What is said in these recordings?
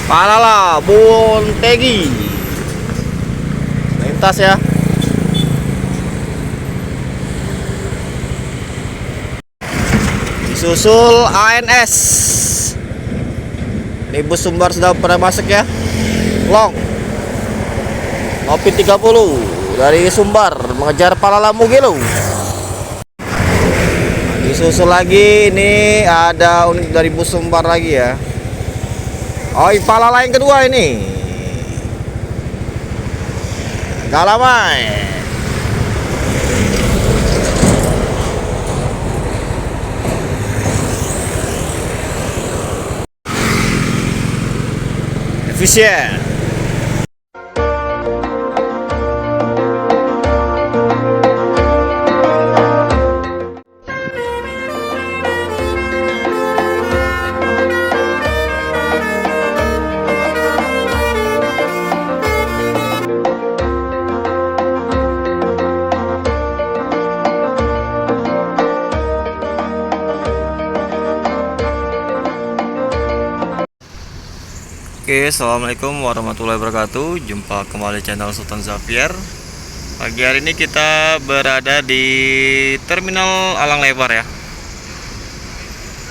Palala Bontegi lintas ya. Disusul ANS. Ini bus Sumbar sudah pada masuk ya. Long Kopi 30 dari Sumbar mengejar Palala Mugello. Disusul lagi, ini ada unit dari bus Sumbar lagi ya. Oh, Palala yang kedua ini. Galamai. Efisien. Oke, assalamualaikum warahmatullahi wabarakatuh. Jumpa kembali channel Sultan Xavier. Pagi hari ini kita berada di Terminal Alang Lebar ya.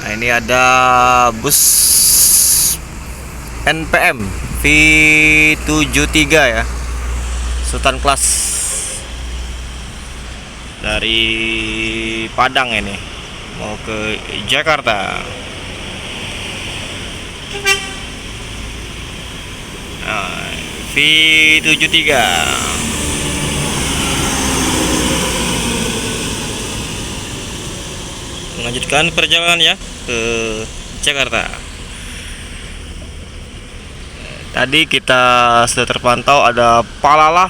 Nah, ini ada bus NPM V73 ya, Sultan Class dari Padang ini mau ke Jakarta. Nah, V73 melanjutkan perjalanan ya ke Jakarta. Tadi kita sudah terpantau ada Palala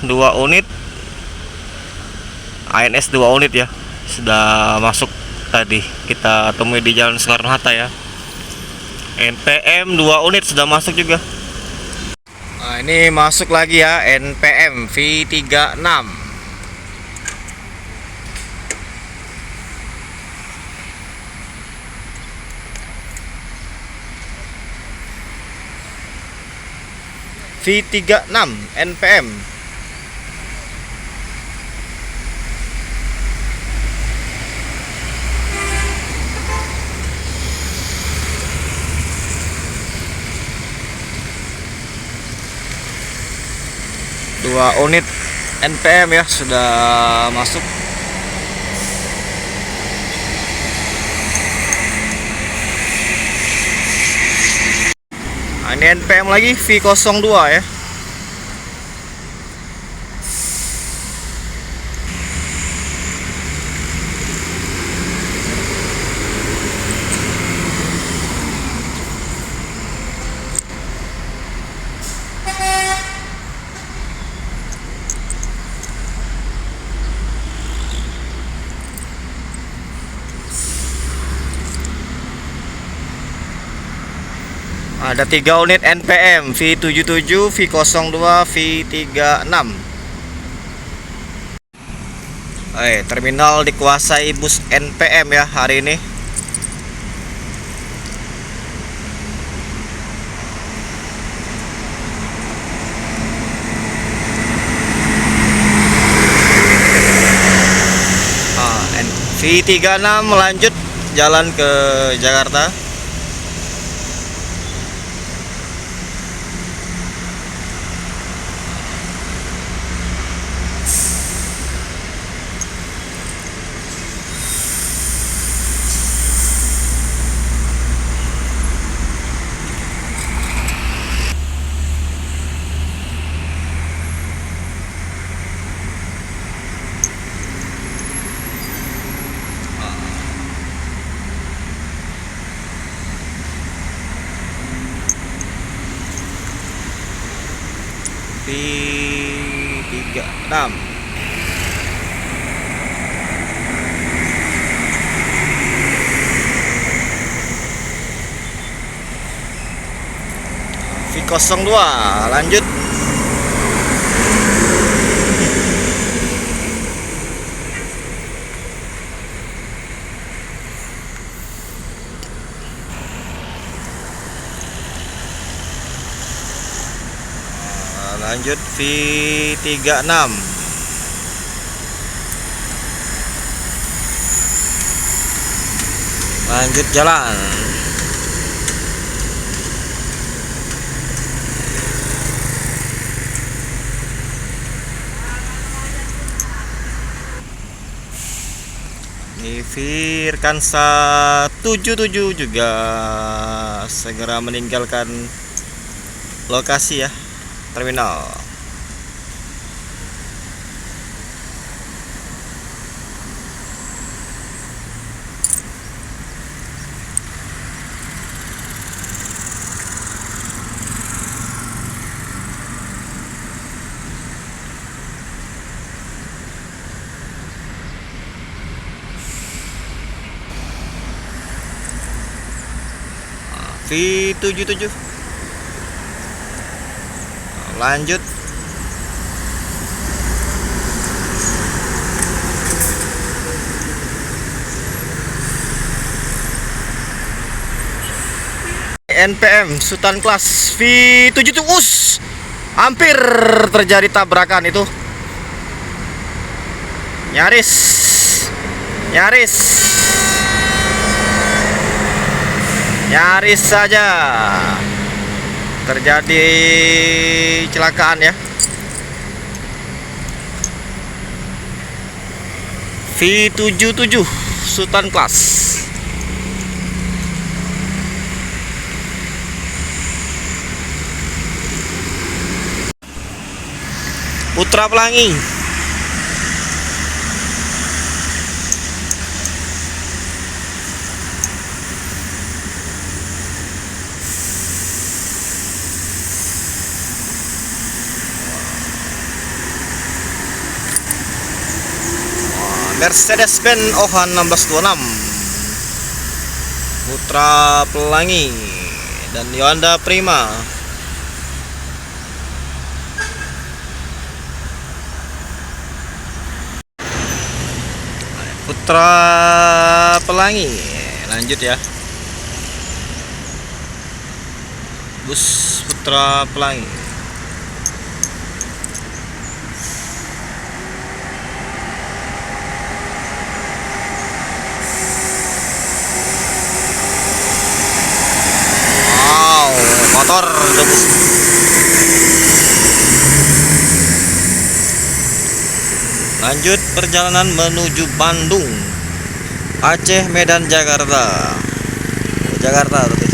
2 unit, ANS 2 unit ya, sudah masuk. Tadi kita temui di Jalan Soekarno-Hatta ya. NPM 2 unit sudah masuk juga. Nah, ini masuk lagi ya, NPM V36. V36 NPM. Dua unit NPM ya sudah masuk. Nah, ini NPM lagi V02 ya. Ada 3 unit NPM V77, V02, V36. Terminal dikuasai bus NPM ya hari ini. V36 melanjut jalan ke Jakarta. V36 V02 lanjut. Lanjut V36. Lanjut jalan. Ini Virkansa 77 juga segera meninggalkan lokasi ya, terminal. V77. Lanjut. NPM Sultan Class V77 us. Hampir terjadi tabrakan itu. Nyaris. Nyaris saja terjadi kecelakaan ya. V77 Sultan Class. Putra Pelangi. Mercedes-Benz OHAN 1626 Putra Pelangi dan Hyundai Prima. Putra Pelangi, lanjut ya. Bus Putra Pelangi. Motor debus. Lanjut perjalanan menuju Bandung, Aceh, Medan, Jakarta. Jakarta.